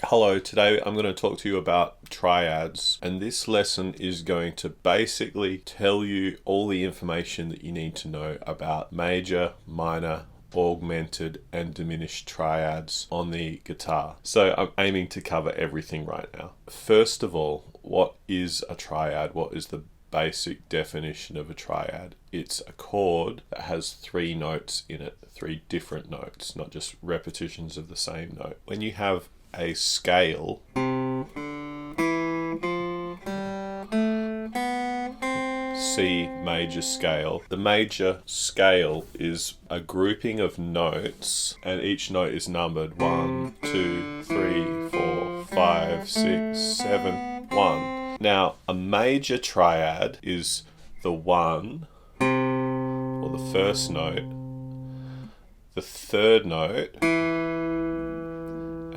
Hello, today I'm going to talk to you about triads, and this lesson is going to basically tell you all the information that you need to know about major, minor, augmented and diminished triads on the guitar. So I'm aiming to cover everything right now. First of all, what is a triad? What is the basic definition of a triad? It's a chord that has three notes in it, three different notes, not just repetitions of the same note. When you have a scale, C major scale. The major scale is a grouping of notes, and each note is numbered 1, 2, 3, 4, 5, 6, 7, 1. Now, a major triad is the 1, or the first note, the third note,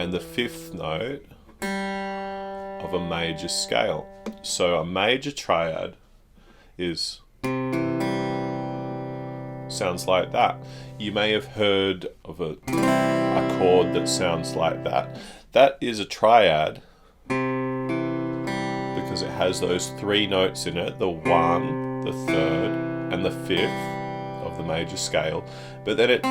and the fifth note of a major scale. So a major triad sounds like that. You may have heard of a chord that sounds like that. That is a triad because it has those three notes in it, the 1, the third, and the fifth of the major scale. But then it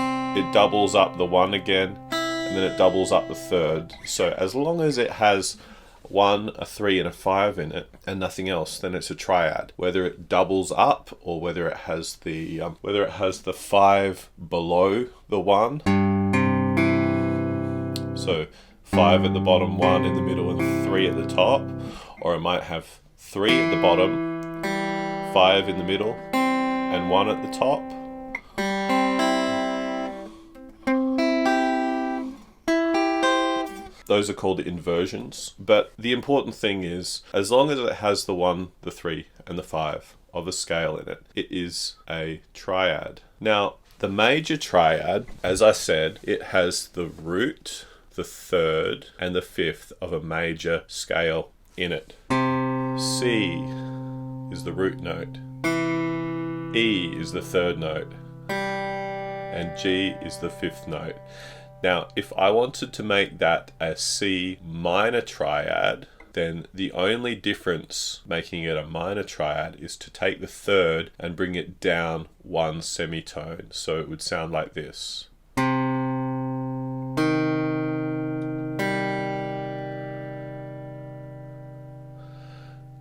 doubles up the 1 again, and then it doubles up the third. So as long as it has 1, a 3, and a 5 in it, and nothing else, then it's a triad. Whether it doubles up or whether it has the 5 below the 1. So 5 at the bottom, 1 in the middle, and 3 at the top, or it might have 3 at the bottom, 5 in the middle, and 1 at the top. Those are called inversions. But the important thing is, as long as it has the 1, the 3, and the 5 of a scale in it, it is a triad. Now, the major triad, as I said, it has the root, the third, and the fifth of a major scale in it. C is the root note. E is the third note. And G is the fifth note. Now, if I wanted to make that a C minor triad, then the only difference making it a minor triad is to take the third and bring it down one semitone. So it would sound like this.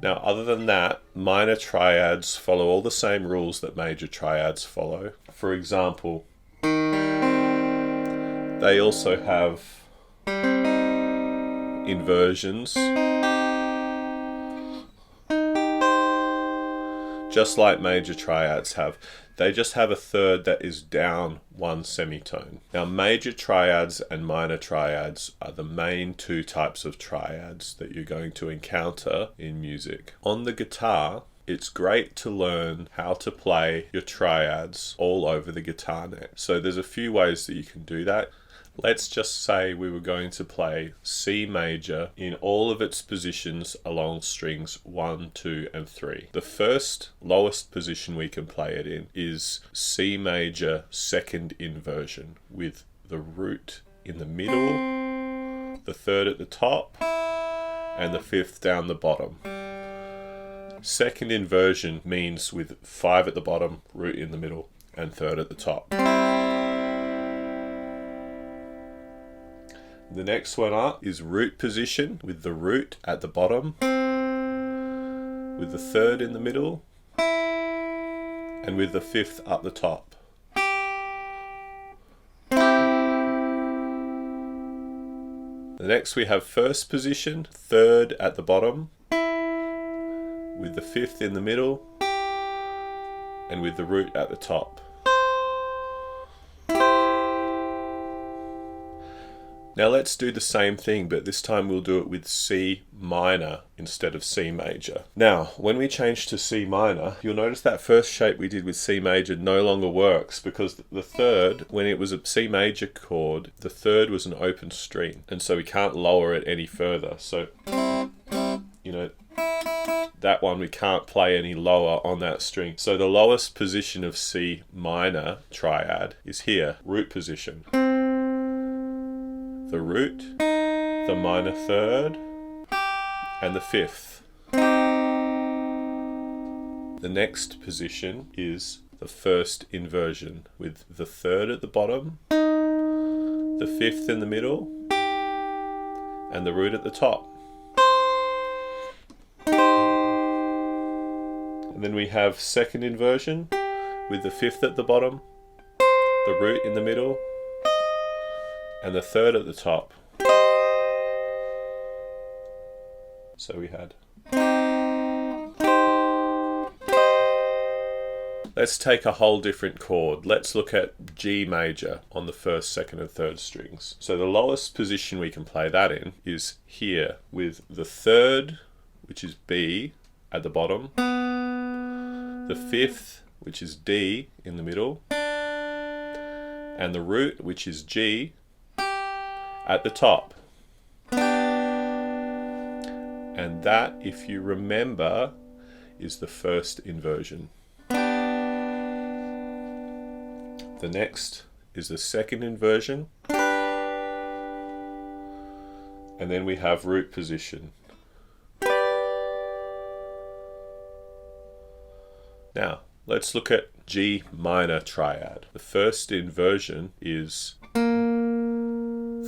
Now, other than that, minor triads follow all the same rules that major triads follow. For example, they also have inversions, just like major triads have. They just have a third that is down one semitone. Now, major triads and minor triads are the main two types of triads that you're going to encounter in music. On the guitar, it's great to learn how to play your triads all over the guitar neck. So there's a few ways that you can do that. Let's just say we were going to play C major in all of its positions along strings 1, 2, and 3. The first lowest position we can play it in is C major second inversion, with the root in the middle, the third at the top, and the fifth down the bottom. Second inversion means with 5 at the bottom, root in the middle, and third at the top. The next one up is root position, with the root at the bottom, with the third in the middle, and with the fifth up the top. The next we have first position, third at the bottom, with the fifth in the middle, and with the root at the top. Now let's do the same thing, but this time we'll do it with C minor instead of C major. Now, when we change to C minor, you'll notice that first shape we did with C major no longer works, because the third, when it was a C major chord, the third was an open string, and so we can't lower it any further. So, that one we can't play any lower on that string. So the lowest position of C minor triad is here, root position. The root, the minor third, and the fifth. The next position is the first inversion, with the third at the bottom, the fifth in the middle, and the root at the top. And then we have second inversion, with the fifth at the bottom, the root in the middle, and the third at the top. So we had. Let's take a whole different chord. Let's look at G major on the first, second, and third strings. So the lowest position we can play that in is here, with the third, which is B, at the bottom, the fifth, which is D, in the middle, and the root, which is G, at the top. And that, if you remember, is the first inversion. The next is the second inversion, and then we have root position. Now, let's look at G minor triad. The first inversion is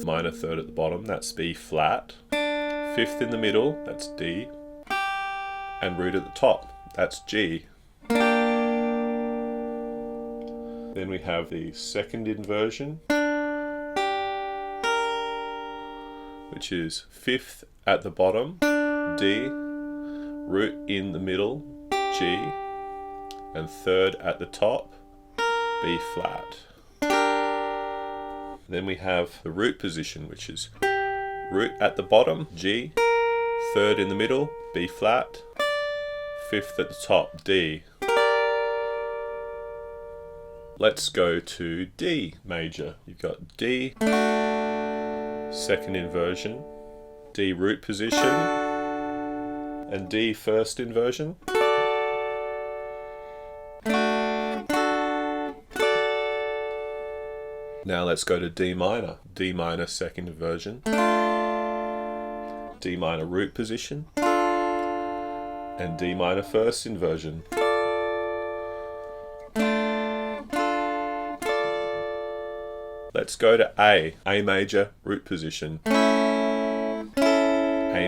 minor third at the bottom, that's B flat, fifth in the middle, that's D, and root at the top, that's G. Then we have the second inversion, which is fifth at the bottom, D, root in the middle, G, and third at the top, B flat. Then we have the root position, which is root at the bottom, G, third in the middle, B flat, fifth at the top, D. Let's go to D major. You've got D, second inversion, D root position, and D first inversion. Now let's go to D minor second inversion, D minor root position, and D minor first inversion. Let's go to A major root position, A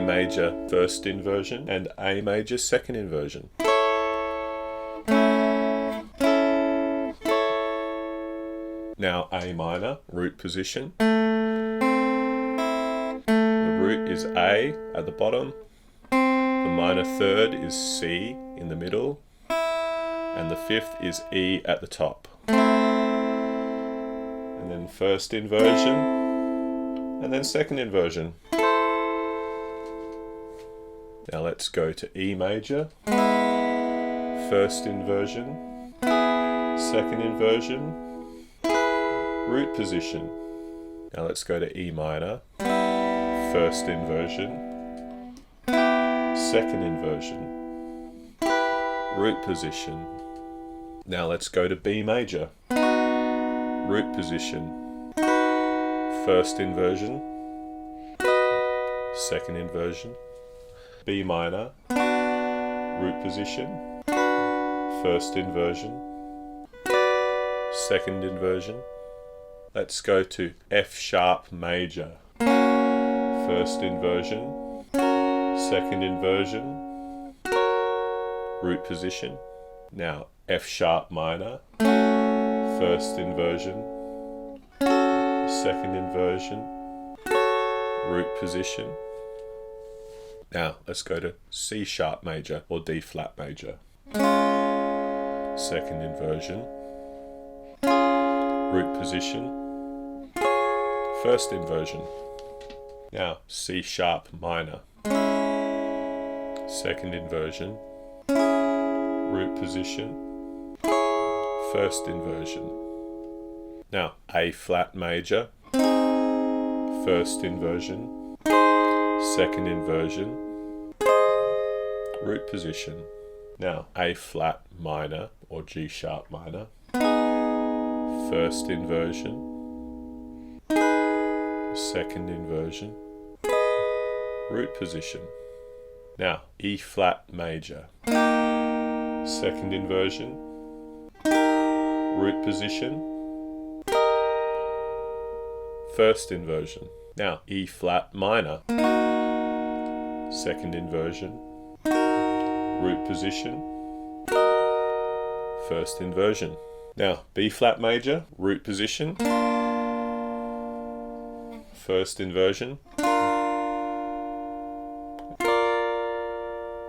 major first inversion, and A major second inversion. Now A minor root position. The root is A at the bottom, the minor third is C in the middle, and the fifth is E at the top. And then first inversion, and then second inversion. Now let's go to E major, first inversion, second inversion, root position. Now let's go to E minor, first inversion, second inversion, root position. Now let's go to B major, root position, first inversion, second inversion, B minor, root position, first inversion, second inversion. Let's go to F sharp major, first inversion, second inversion, root position. Now F sharp minor, first inversion, second inversion, root position. Now let's go to C sharp major or D flat major, second inversion, root position, first inversion. Now C sharp minor, second inversion, root position, first inversion. Now A flat major, first inversion, second inversion, root position. Now A flat minor or G sharp minor, first inversion, second inversion, root position. Now, E flat major, second inversion, root position, first inversion. Now, E flat minor, second inversion, root position, first inversion. Now, B flat major, root position, first inversion,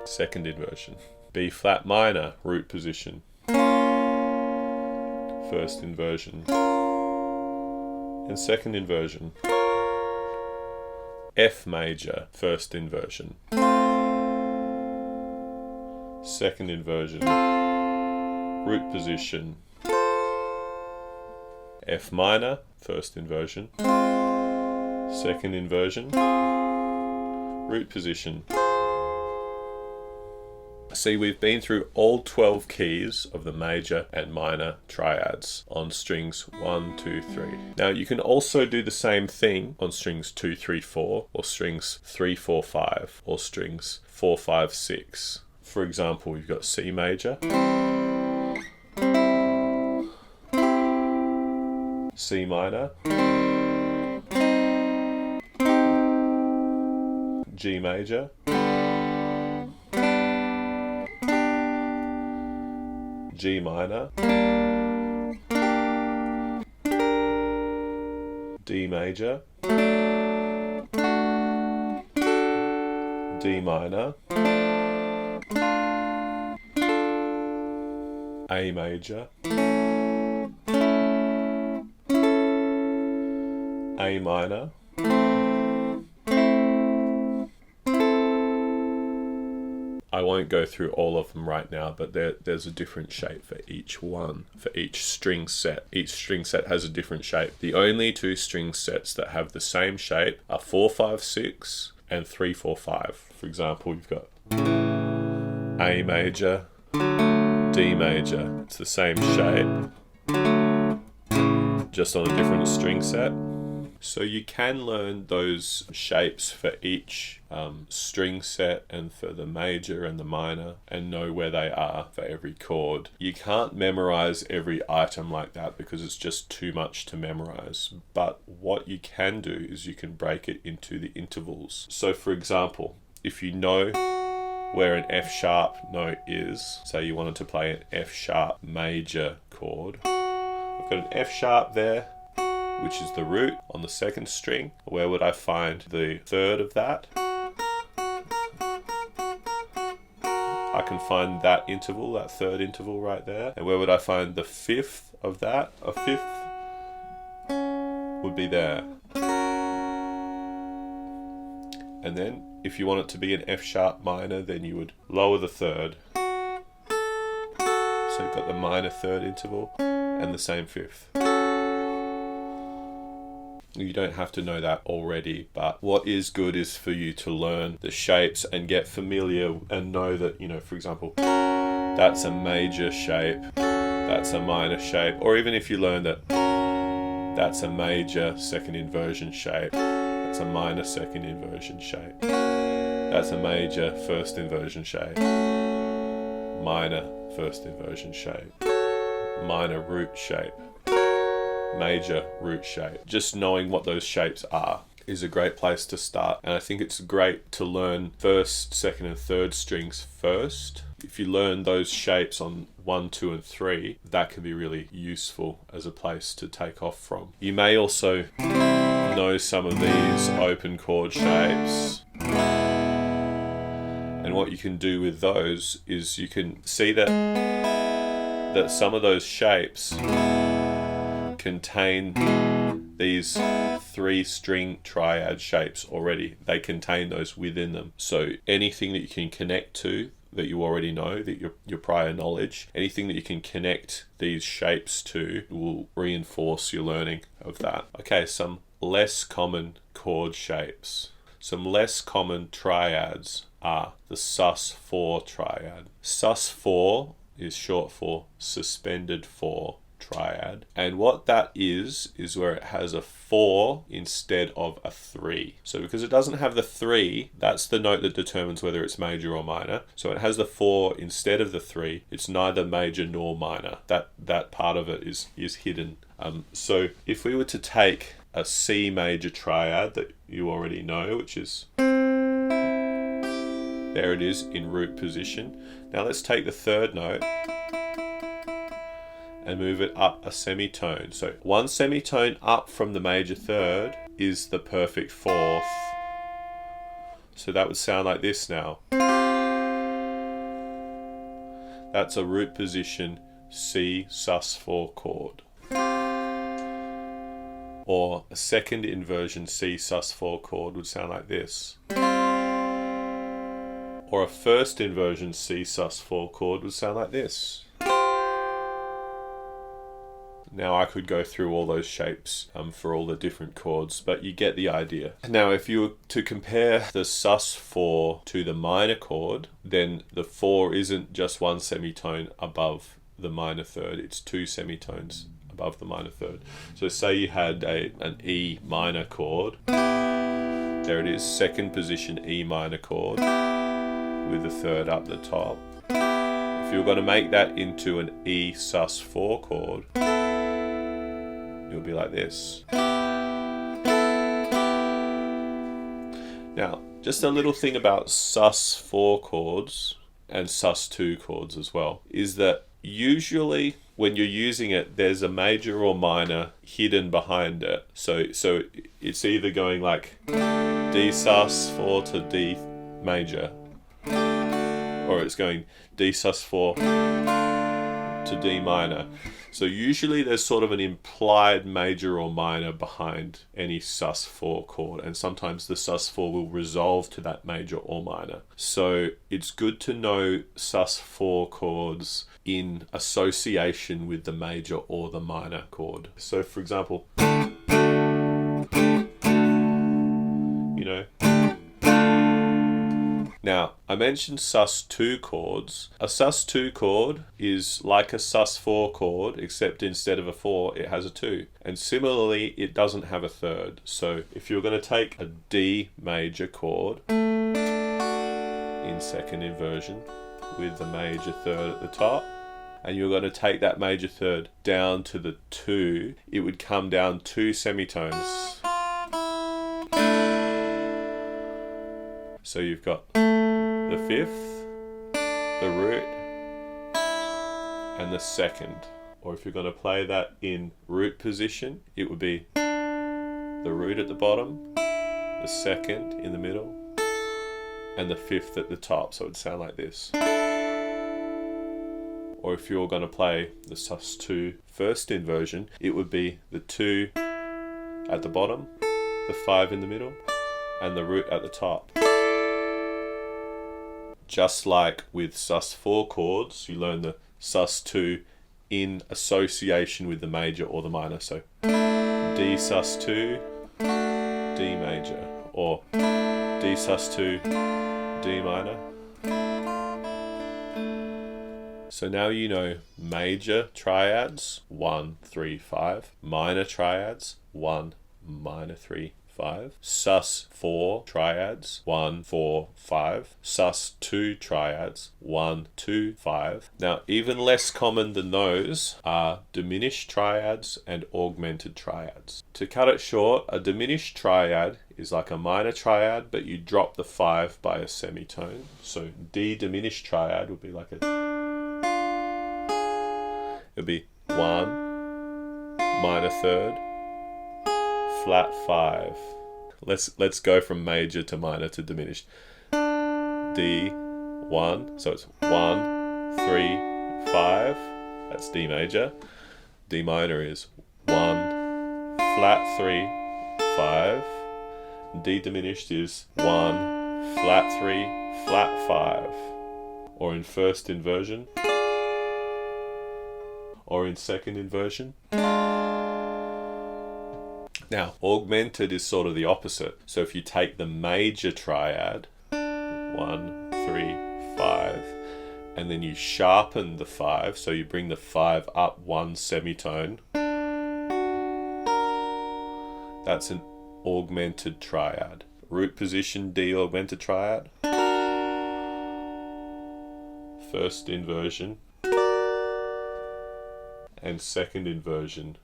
second inversion. B flat minor, root position, first inversion, and second inversion. F major, first inversion, second inversion, root position. F minor, first inversion, second inversion, root position. See, we've been through all 12 keys of the major and minor triads on strings 1, 2, 3. Now you can also do the same thing on strings 2, 3, 4, or strings 3, 4, 5, or strings 4, 5, 6. For example, we've got C major, C minor, G major, G minor, D major, D minor, A major, A minor, I won't go through all of them right now, but there's a different shape for each one, for each string set. Each string set has a different shape. The only two string sets that have the same shape are 4, 5, 6 and 3, 4, 5. For example, you've got A major, D major. It's the same shape, just on a different string set. So you can learn those shapes for each string set and for the major and the minor and know where they are for every chord. You can't memorize every item like that because it's just too much to memorize. But what you can do is you can break it into the intervals. So for example, if you know where an F sharp note is, say you wanted to play an F sharp major chord, I've got an F sharp there, which is the root on the second string. Where would I find the third of that? I can find that interval, that third interval right there. And where would I find the fifth of that? A fifth would be there. And then if you want it to be an F sharp minor, then you would lower the third. So you've got the minor third interval and the same fifth. You don't have to know that already, but what is good is for you to learn the shapes and get familiar and know that, for example, that's a major shape, that's a minor shape, or even if you learn that that's a major second inversion shape, that's a minor second inversion shape, that's a major first inversion shape, minor first inversion shape, minor root shape, major root shape. Just knowing what those shapes are is a great place to start, and I think it's great to learn first, second and third strings first. If you learn those shapes on 1, 2 and 3, that can be really useful as a place to take off from. You may also know some of these open chord shapes, and what you can do with those is you can see that some of those shapes contain these 3 string triad shapes already. They contain those within them. So anything that you can connect to that you already know, that your prior knowledge, anything that you can connect these shapes to will reinforce your learning of that. Okay, some less common chord shapes. Some less common triads are the sus4 triad. Sus4 is short for suspended 4 triad. And what that is where it has a 4 instead of a 3. So because it doesn't have the 3, that's the note that determines whether it's major or minor. So it has the 4 instead of the 3. It's neither major nor minor. That part of it is hidden. So if we were to take a C major triad that you already know, which is, there it is in root position. Now let's take the third note and move it up a semitone. So one semitone up from the major third is the perfect fourth. So that would sound like this now. That's a root position C sus4 chord. Or a second inversion C sus4 chord would sound like this. Or a first inversion C sus4 chord would sound like this. Now I could go through all those shapes for all the different chords, but you get the idea. Now if you were to compare the sus4 to the minor chord, then the 4 isn't just one semitone above the minor third, it's 2 semitones above the minor third. So say you had an E minor chord, there it is, second position E minor chord with the third up the top. If you're going to make that into an E sus4 chord, it'll be like this. Now, just a little thing about sus4 chords and sus2 chords as well, is that usually when you're using it, there's a major or minor hidden behind it. So it's either going like D sus4 to D major, or it's going D sus4 to D minor. So usually there's sort of an implied major or minor behind any sus4 chord, and sometimes the sus4 will resolve to that major or minor. So it's good to know sus4 chords in association with the major or the minor chord. So for example, you know, now, I mentioned sus2 chords. A sus2 chord is like a sus4 chord, except instead of a 4, it has a 2. And similarly, it doesn't have a third. So if you're going to take a D major chord in second inversion with the major third at the top, and you're going to take that major third down to the 2, it would come down 2 semitones. So you've got the 5th, the root, and the second. Or if you're going to play that in root position, it would be the root at the bottom, the second in the middle, and the 5th at the top. So it would sound like this. Or if you're going to play the sus2 first inversion, it would be the 2 at the bottom, the 5 in the middle, and the root at the top. Just like with sus4 chords, you learn the sus2 in association with the major or the minor. So D sus2, D major, or D sus2, D minor. So now you know major triads, 1, 3, 5. Minor triads, 1, minor 3, 5. sus4 triads, 1, 4, 5. sus2 triads, 1, 2, 5. Now, even less common than those are diminished triads and augmented triads. To cut it short, a diminished triad is like a minor triad, but you drop the 5 by a semitone. So D diminished triad would be like it'd be 1, minor third, flat 5. Let's go from major to minor to diminished. D 1, so it's 1, 3, 5. That's D major. D minor is 1, flat 3, 5. D diminished is 1, flat 3, flat 5. Or in first inversion, or in second inversion. Now, augmented is sort of the opposite. So if you take the major triad, 1, 3, 5, and then you sharpen the 5, so you bring the 5 up 1 semitone. That's an augmented triad. Root position D augmented triad. First inversion and second inversion.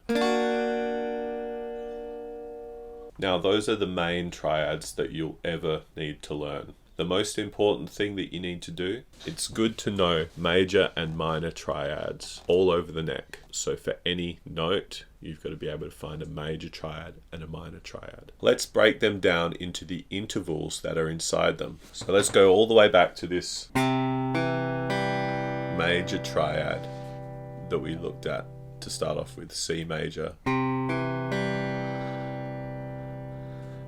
Now those are the main triads that you'll ever need to learn. The most important thing that you need to do, it's good to know major and minor triads all over the neck. So for any note, you've got to be able to find a major triad and a minor triad. Let's break them down into the intervals that are inside them. So let's go all the way back to this major triad that we looked at to start off with, C major.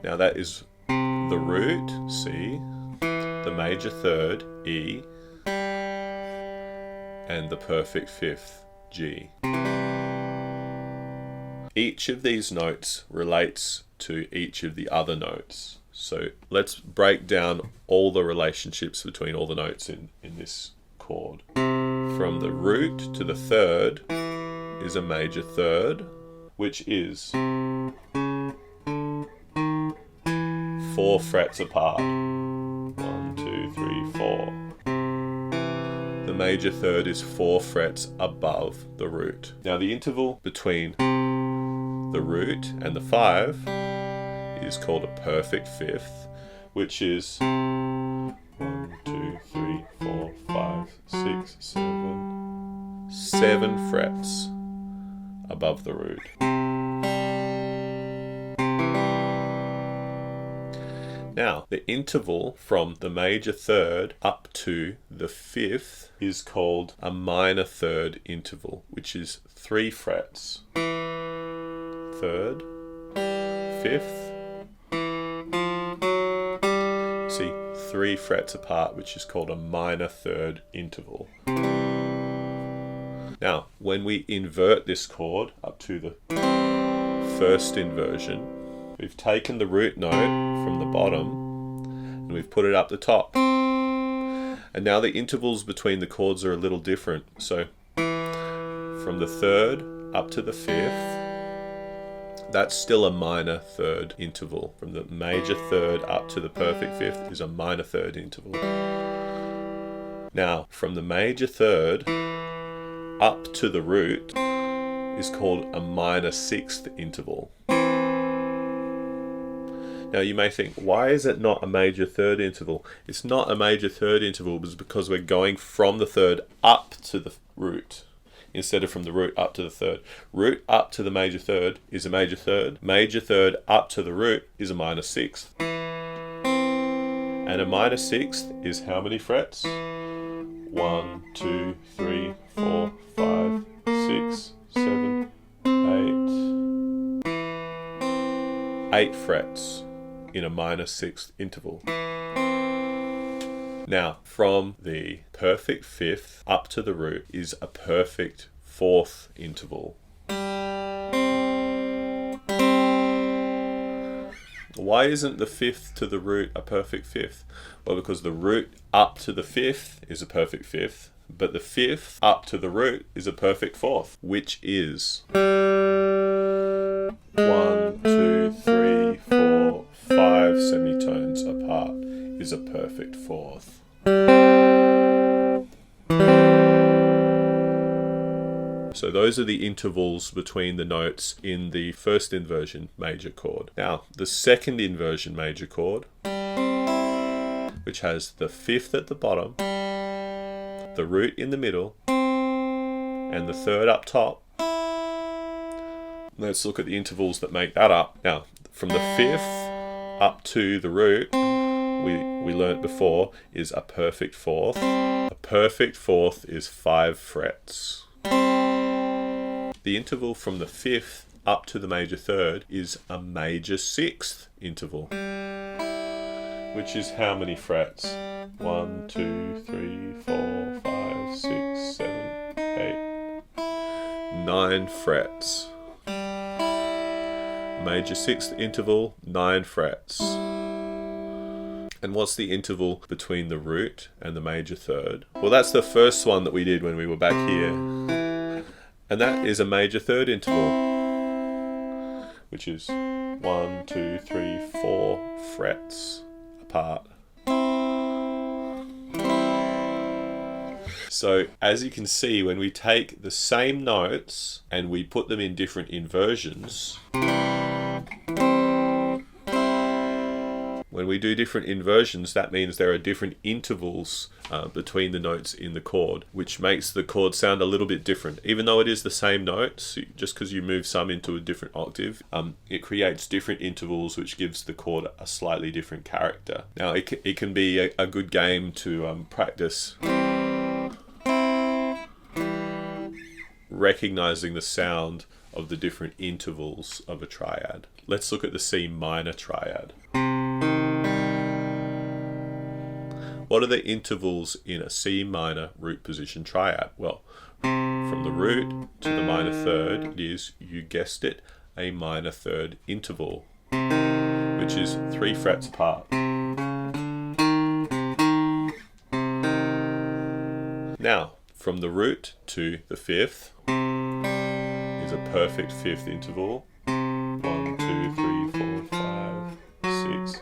Now that is the root, C, the major third, E, and the perfect fifth, G. Each of these notes relates to each of the other notes. So let's break down all the relationships between all the notes in this chord. From the root to the third is a major third, which is 4 frets apart. 1, 2, 3, 4. The major third is 4 frets above the root. Now the interval between the root and the 5 is called a perfect fifth, which is 1, 2, 3, 4, 5, 6, 7. 7 frets above the root. Now, the interval from the major third up to the fifth is called a minor third interval, which is 3 frets. Third, fifth. See, 3 frets apart, which is called a minor third interval. Now, when we invert this chord up to the first inversion, we've taken the root note from the bottom and we've put it up the top. And now the intervals between the chords are a little different. So from the third up to the fifth, that's still a minor third interval. From the major third up to the perfect fifth is a minor third interval. Now, from the major third up to the root is called a minor sixth interval. Now you may think, why is it not a major third interval? It's not a major third interval because we're going from the third up to the root instead of from the root up to the third. Root up to the major third is a major third. Major third up to the root is a minor sixth. And a minor sixth is how many frets? 1, 2, 3, 4, 5, 6, 7, 8. 8 frets in a minor sixth interval. Now, from the perfect fifth up to the root is a perfect fourth interval. Why isn't the fifth to the root a perfect fifth? Well, because the root up to the fifth is a perfect fifth, but the fifth up to the root is a perfect fourth, which is 1, 2, 3, 4, 5 semitones apart is a perfect fourth. So those are the intervals between the notes in the first inversion major chord. Now, the second inversion major chord, which has the fifth at the bottom, the root in the middle, and the third up top. Let's look at the intervals that make that up. Now, from the fifth up to the root, we learnt before, is a perfect fourth. A perfect fourth is 5 frets. The interval from the fifth up to the major third is a major sixth interval, which is how many frets? 1, 2, 3, 4, 5, 6, 7, 8, 9 frets. Major sixth interval, 9 frets. And what's the interval between the root and the major third? Well, that's the first one that we did when we were back here. And that is a major third interval, which is 1, 2, 3, 4 frets apart. So as you can see, when we take the same notes and we put them in different inversions, when we do different inversions, that means there are different intervals between the notes in the chord, which makes the chord sound a little bit different. Even though it is the same notes, just because you move some into a different octave, it creates different intervals, which gives the chord a slightly different character. Now, it can be a good game to practice recognizing the sound of the different intervals of a triad. Let's look at the C minor triad. What are the intervals in a C minor root position triad? Well, from the root to the minor third, it is, you guessed it, a minor third interval, which is 3 frets apart. Now, from the root to the fifth is a perfect fifth interval. 1, 2, 3, 4, 5, 6,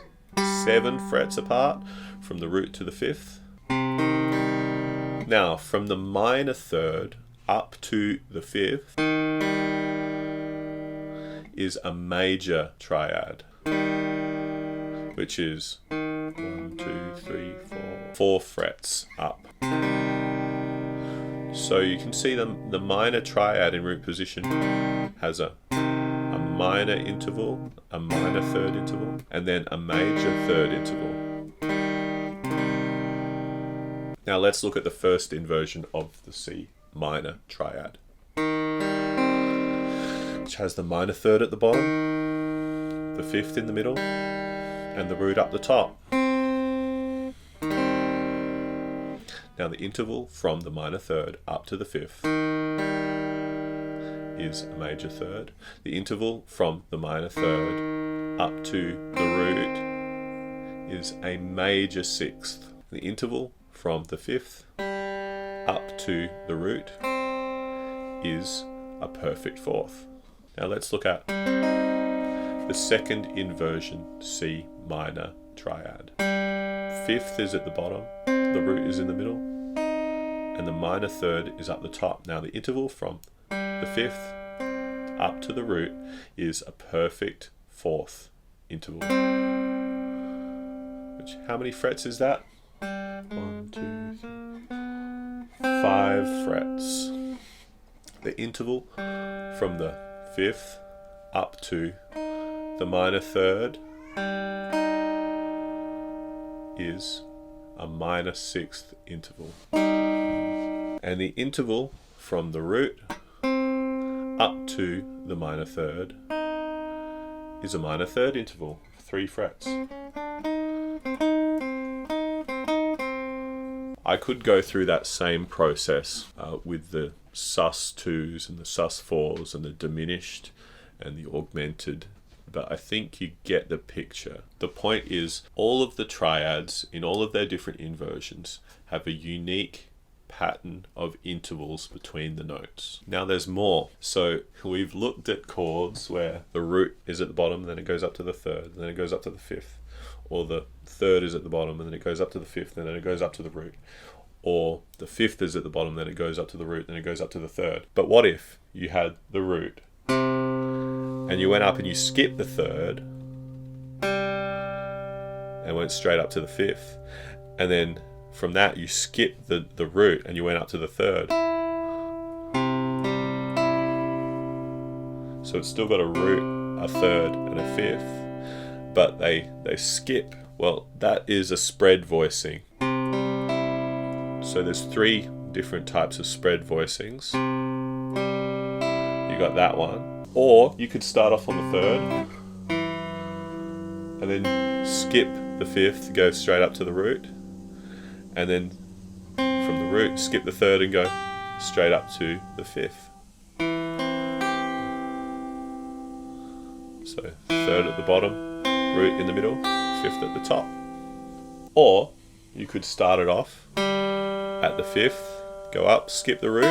7 frets apart from the root to the fifth. Now, from the minor third up to the fifth is a major triad, which is 1, 2, 3, 4 frets up. So you can see the minor triad in root position has a minor interval, a minor third interval, and then a major third interval. Now let's look at the first inversion of the C minor triad, which has the minor third at the bottom, the fifth in the middle, and the root up the top. Now the interval from the minor third up to the fifth is a major third. The interval from the minor third up to the root is a major sixth. The interval from the fifth up to the root is a perfect fourth. Now let's look at the second inversion C minor triad. Fifth is at the bottom, the root is in the middle, and the minor third is up the top. Now the interval from the fifth up to the root is a perfect fourth interval. Which, how many frets is that? 1, 2, 3, 5 frets. The interval from the fifth up to the minor third is a minor sixth interval. And the interval from the root up to the minor third is a minor third interval, 3 frets. I could go through that same process with the sus2s and the sus4s and the diminished and the augmented, but I think you get the picture. The point is, all of the triads in all of their different inversions have a unique pattern of intervals between the notes. Now there's more. So we've looked at chords where the root is at the bottom, then it goes up to the third, and then it goes up to the fifth. Or the third is at the bottom, and then it goes up to the fifth, and then it goes up to the root. Or the fifth is at the bottom, then it goes up to the root, then it goes up to the third. But what if you had the root, and you went up and you skipped the third, and went straight up to the fifth, and then from that you skipped the root and you went up to the third. So it's still got a root, a third, and a fifth, but they skip. Well, that is a spread voicing. So there's 3 different types of spread voicings. You got that one. Or you could start off on the third and then skip the fifth, go straight up to the root, and then from the root skip the third and go straight up to the fifth. So third at the bottom, root in the middle, fifth at the top. Or you could start it off at the 5th, go up, skip the root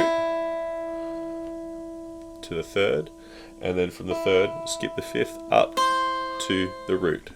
to the 3rd, and then from the 3rd, skip the 5th up to the root.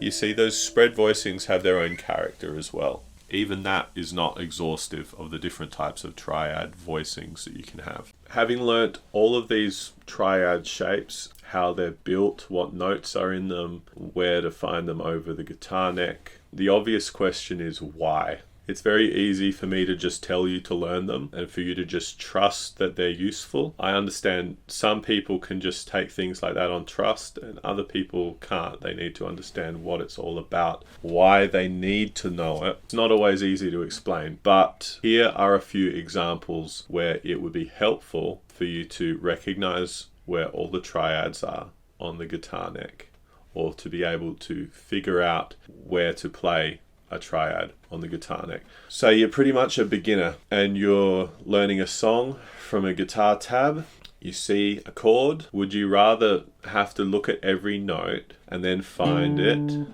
You see, those spread voicings have their own character as well. Even that is not exhaustive of the different types of triad voicings that you can have. Having learnt all of these triad shapes, how they're built, what notes are in them, where to find them over the guitar neck, the obvious question is why? It's very easy for me to just tell you to learn them and for you to just trust that they're useful. I understand some people can just take things like that on trust and other people can't. They need to understand what it's all about, why they need to know it. It's not always easy to explain, but here are a few examples where it would be helpful for you to recognize where all the triads are on the guitar neck, or to be able to figure out where to play a triad on the guitar neck. So you're pretty much a beginner and you're learning a song from a guitar tab. You see a chord. Would you rather have to look at every note and then find it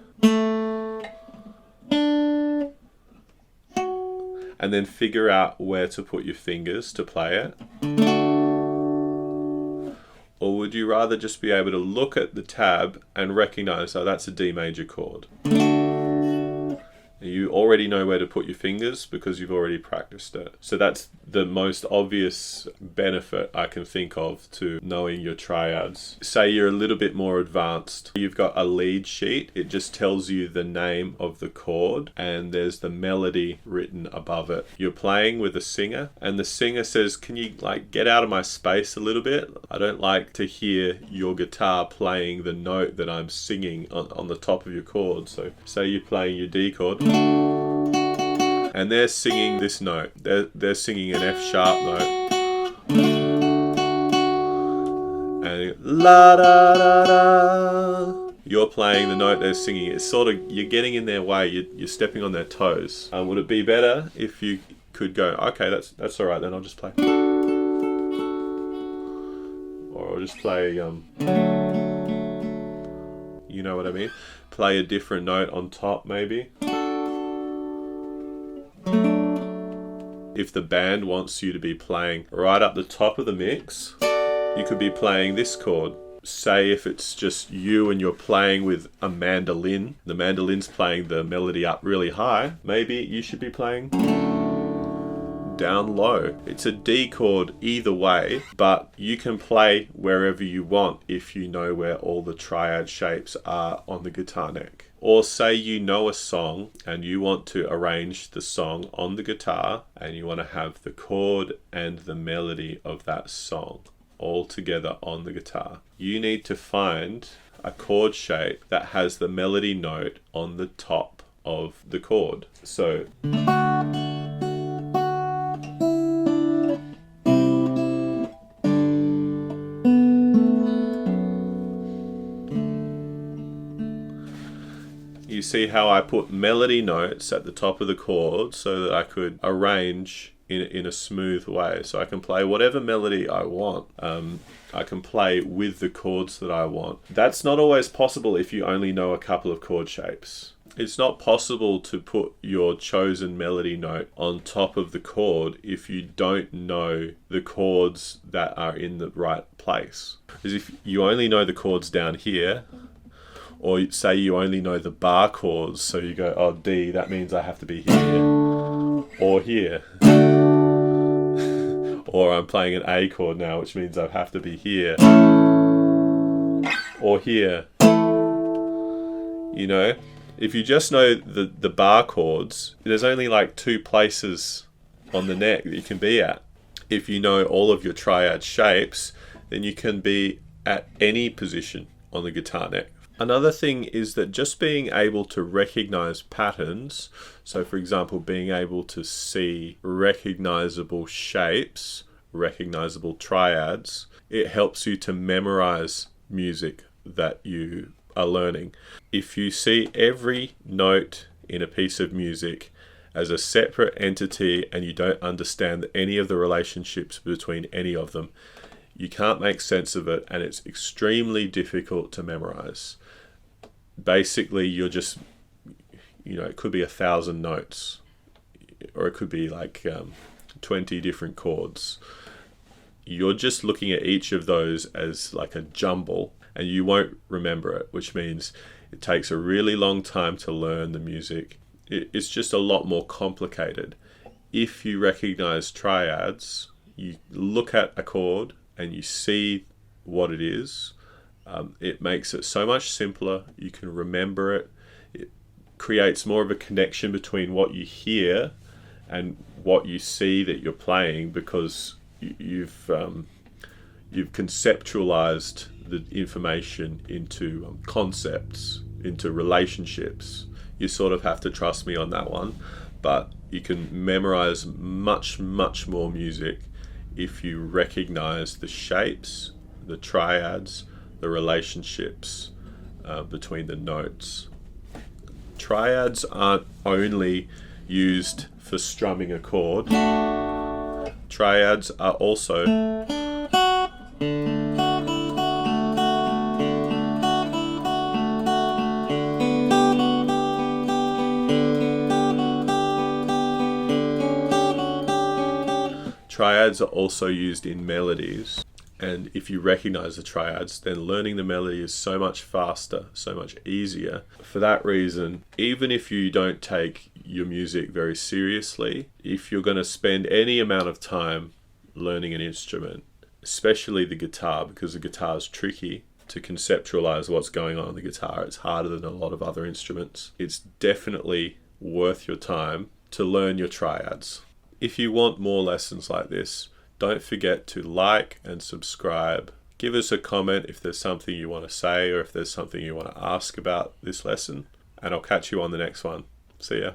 and then figure out where to put your fingers to play it? Or would you rather just be able to look at the tab and recognize, oh, that's a D major chord? You already know where to put your fingers because you've already practiced it. So that's the most obvious benefit I can think of to knowing your triads. Say you're a little bit more advanced. You've got a lead sheet. It just tells you the name of the chord and there's the melody written above it. You're playing with a singer and the singer says, can you get out of my space a little bit? I don't like to hear your guitar playing the note that I'm singing on the top of your chord. So say you're playing your D chord and they're singing this note. They're singing an F sharp note. And la da da da. You're playing the note they're singing. It's sort of, you're getting in their way. You're stepping on their toes. Would it be better if you could go, okay, that's all right, then I'll just play. Or I'll just play, you know what I mean? Play a different note on top, maybe. If the band wants you to be playing right up the top of the mix, you could be playing this chord. Say if it's just you and you're playing with a mandolin, the mandolin's playing the melody up really high, maybe you should be playing down low. It's a D chord either way, but you can play wherever you want if you know where all the triad shapes are on the guitar neck. Or say you know a song and you want to arrange the song on the guitar and you want to have the chord and the melody of that song all together on the guitar. You need to find a chord shape that has the melody note on the top of the chord. So you see how I put melody notes at the top of the chord so that I could arrange in a smooth way. So I can play whatever melody I want. I can play with the chords that I want. That's not always possible if you only know a couple of chord shapes. It's not possible to put your chosen melody note on top of the chord if you don't know the chords that are in the right place. Because if you only know the chords down here, or say you only know the bar chords, so you go, oh, D, that means I have to be here, or here. Or I'm playing an A chord now, which means I have to be here, or here. You know, if you just know the bar chords, there's only 2 places on the neck that you can be at. If you know all of your triad shapes, then you can be at any position on the guitar neck. Another thing is that just being able to recognize patterns, so for example, being able to see recognizable shapes, recognizable triads, it helps you to memorize music that you are learning. If you see every note in a piece of music as a separate entity and you don't understand any of the relationships between any of them, you can't make sense of it and it's extremely difficult to memorize. basically you're just, it could be 1,000 notes, or it could be like 20 different chords. You're just looking at each of those as like a jumble, and you won't remember it, which means it takes a really long time to learn the music. It's just a lot more complicated. If you recognize triads, you look at a chord and you see what it is. It makes it so much simpler. You can remember it. It creates more of a connection between what you hear and what you see that you're playing, because you've conceptualized the information into concepts, into relationships. You sort of have to trust me on that one, but you can memorize much, much more music if you recognize the shapes, the triads, the relationships between the notes. Triads aren't only used for strumming a chord. Triads are also used in melodies. And if you recognize the triads, then learning the melody is so much faster, so much easier. For that reason, even if you don't take your music very seriously, if you're going to spend any amount of time learning an instrument, especially the guitar, because the guitar is tricky to conceptualize what's going on the guitar. It's harder than a lot of other instruments. It's definitely worth your time to learn your triads. If you want more lessons like this, don't forget to like and subscribe. Give us a comment if there's something you want to say, or if there's something you want to ask about this lesson. And I'll catch you on the next one. See ya.